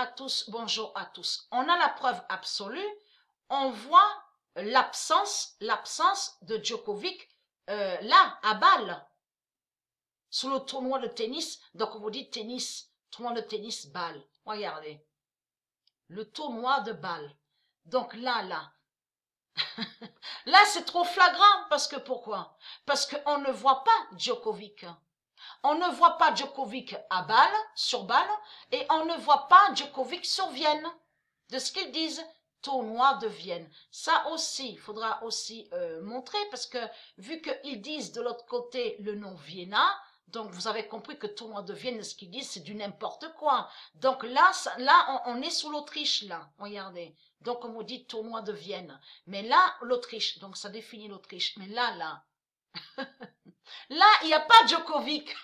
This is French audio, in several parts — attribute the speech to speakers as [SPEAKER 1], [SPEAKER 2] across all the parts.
[SPEAKER 1] à tous, bonjour à tous. On a la preuve absolue, on voit l'absence de Djokovic là, à Bâle, sous le tournoi de tennis. Donc on vous dit tennis, tournoi de tennis Bâle. Regardez, le tournoi de Bâle. Donc là, là c'est trop flagrant, parce que pourquoi? Parce qu'on ne voit pas Djokovic. On ne voit pas Djokovic à Bâle, sur Bâle, et on ne voit pas Djokovic sur Vienne. De ce qu'ils disent, tournoi de Vienne. Ça aussi, il faudra aussi montrer, parce que vu qu'ils disent de l'autre côté le nom Vienna, donc vous avez compris que tournoi de Vienne, ce qu'ils disent, c'est du n'importe quoi. Donc là, on est sous l'Autriche, là, regardez. Donc on vous dit tournoi de Vienne. Mais là, l'Autriche, donc ça définit l'Autriche. Mais là, là, il n'y a pas Djokovic.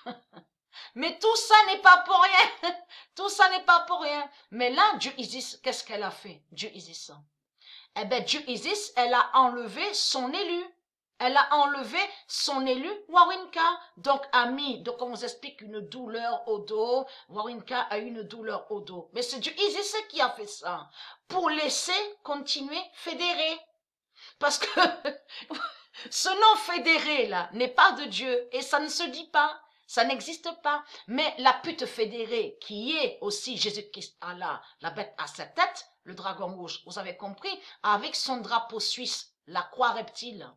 [SPEAKER 1] Mais tout ça n'est pas pour rien. Tout ça n'est pas pour rien. Mais là, Dieu Isis, qu'est-ce qu'elle a fait, Dieu Isis? Eh bien, Dieu Isis, elle a enlevé son élu. Elle a enlevé son élu, Wawrinka. Donc, a mis, donc on vous explique, une douleur au dos. Wawrinka a eu une douleur au dos. Mais c'est Dieu Isis qui a fait ça. Pour laisser continuer Federer. Parce que ce nom Fédéré, là, n'est pas de Dieu. Et ça ne se dit pas. Ça n'existe pas. Mais la pute fédérée, qui est aussi Jésus-Christ Allah, la bête à sept têtes, le dragon rouge, vous avez compris, avec son drapeau suisse, la croix reptile.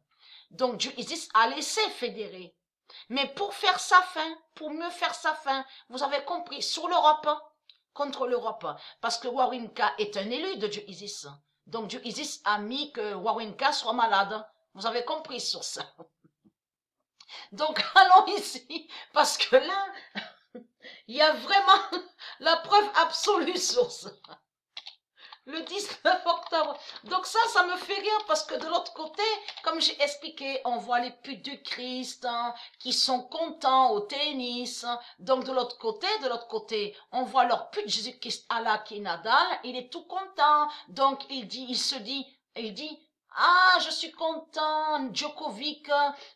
[SPEAKER 1] Donc Dieu Isis a laissé fédérer. Mais pour faire sa fin, pour mieux faire sa fin, vous avez compris, sur l'Europe, contre l'Europe, parce que Wawrinka est un élu de Dieu Isis. Donc Dieu Isis a mis que Wawrinka soit malade. Vous avez compris sur ça. Donc allons ici, parce que là, il y a vraiment la preuve absolue sur ça. Le 19 octobre. Donc ça me fait rire, parce que de l'autre côté, comme j'ai expliqué, on voit les putes du Christ qui sont contents au tennis. Donc de l'autre côté, on voit leur pute Jésus-Christ Allah qui est Nadal, il est tout content. Donc il dit, ah, je suis content, Djokovic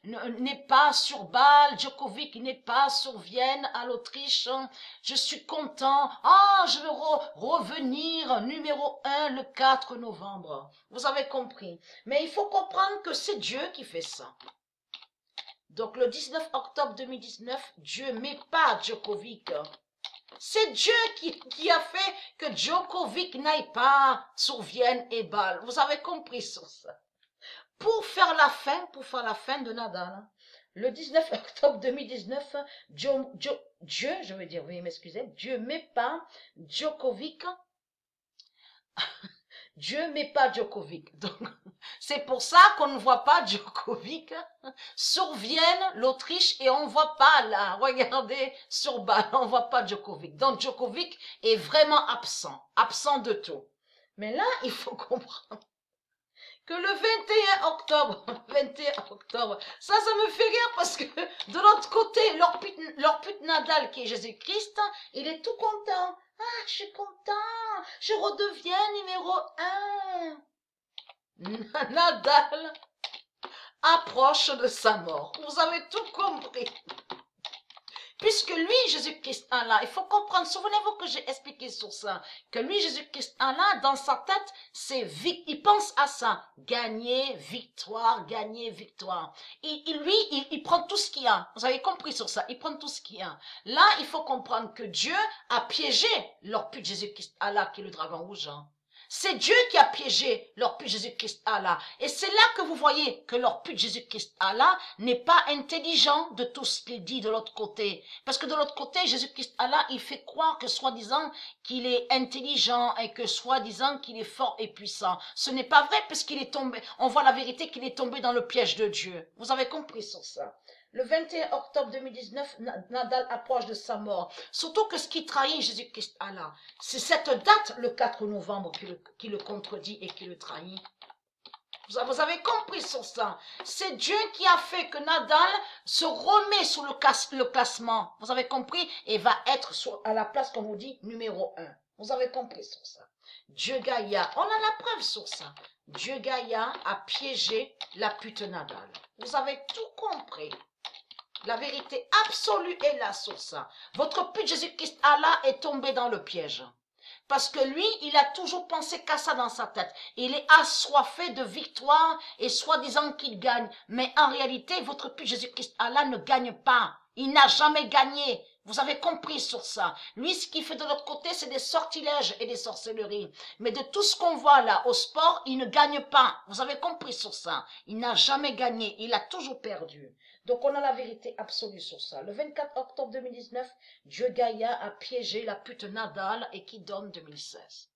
[SPEAKER 1] n'est pas sur Bâle, Djokovic n'est pas sur Vienne, à l'Autriche, je suis content, ah, je vais revenir numéro 1 le 4 novembre. Vous avez compris. Mais il faut comprendre que c'est Dieu qui fait ça. Donc le 19 octobre 2019, Dieu met pas Djokovic. C'est Dieu qui a fait que Djokovic n'aille pas sur Vienne et Bâle. Vous avez compris sur ça. Pour faire la fin de Nadal, le 19 octobre 2019, Dieu met pas Djokovic. Dieu met pas Djokovic. Donc, c'est pour ça qu'on ne voit pas Djokovic sur Vienne, l'Autriche, et on ne voit pas là, regardez, sur Bâle, on ne voit pas Djokovic. Donc, Djokovic est vraiment absent de tout. Mais là, il faut comprendre que le 21 octobre, ça me fait rire, parce que de l'autre côté, leur pute Nadal, qui est Jésus-Christ, il est tout content. Ah, je suis content, je redeviens numéro 1. Nadal approche de sa mort. Vous avez tout compris. Puisque lui, Jésus-Christ Allah, il faut comprendre, souvenez-vous que j'ai expliqué sur ça, que lui, Jésus-Christ Allah, dans sa tête, il pense à ça, gagner, victoire, gagner, victoire. Il prend tout ce qu'il y a. Vous avez compris sur ça, il prend tout ce qu'il y a. Là, il faut comprendre que Dieu a piégé leur pute Jésus-Christ Allah, qui est le dragon rouge. C'est Dieu qui a piégé leur pute Jésus-Christ Allah. Et c'est là que vous voyez que leur pute Jésus-Christ Allah n'est pas intelligent de tout ce qu'il dit de l'autre côté. Parce que de l'autre côté, Jésus-Christ Allah, il fait croire que soi-disant qu'il est intelligent et que soi-disant qu'il est fort et puissant. Ce n'est pas vrai, parce qu'il est tombé, on voit la vérité, qu'il est tombé dans le piège de Dieu. Vous avez compris sur ça. Le 21 octobre 2019, Nadal approche de sa mort. Surtout que ce qui trahit Jésus-Christ Allah, c'est cette date, le 4 novembre, qui le contredit et qui le trahit. Vous avez compris sur ça. C'est Dieu qui a fait que Nadal se remet sur le classement. Vous avez compris? Et va être à la place, comme on dit, numéro 1. Vous avez compris sur ça. Dieu Gaïa, on a la preuve sur ça. Dieu Gaïa a piégé la pute Nadal. Vous avez tout compris. La vérité absolue est là sur ça. Votre pute Jésus-Christ Allah est tombé dans le piège. Parce que lui, il a toujours pensé qu'à ça dans sa tête. Il est assoiffé de victoire et soi-disant qu'il gagne. Mais en réalité, votre fils Jésus-Christ, Allah ne gagne pas. Il n'a jamais gagné. Vous avez compris sur ça. Lui, ce qu'il fait de l'autre côté, c'est des sortilèges et des sorcelleries. Mais de tout ce qu'on voit là au sport, il ne gagne pas. Vous avez compris sur ça. Il n'a jamais gagné. Il a toujours perdu. Donc on a la vérité absolue sur ça. Le 24 octobre 2019, Dieu Gaïa a piégé la pute Nadal et qui donne 2016.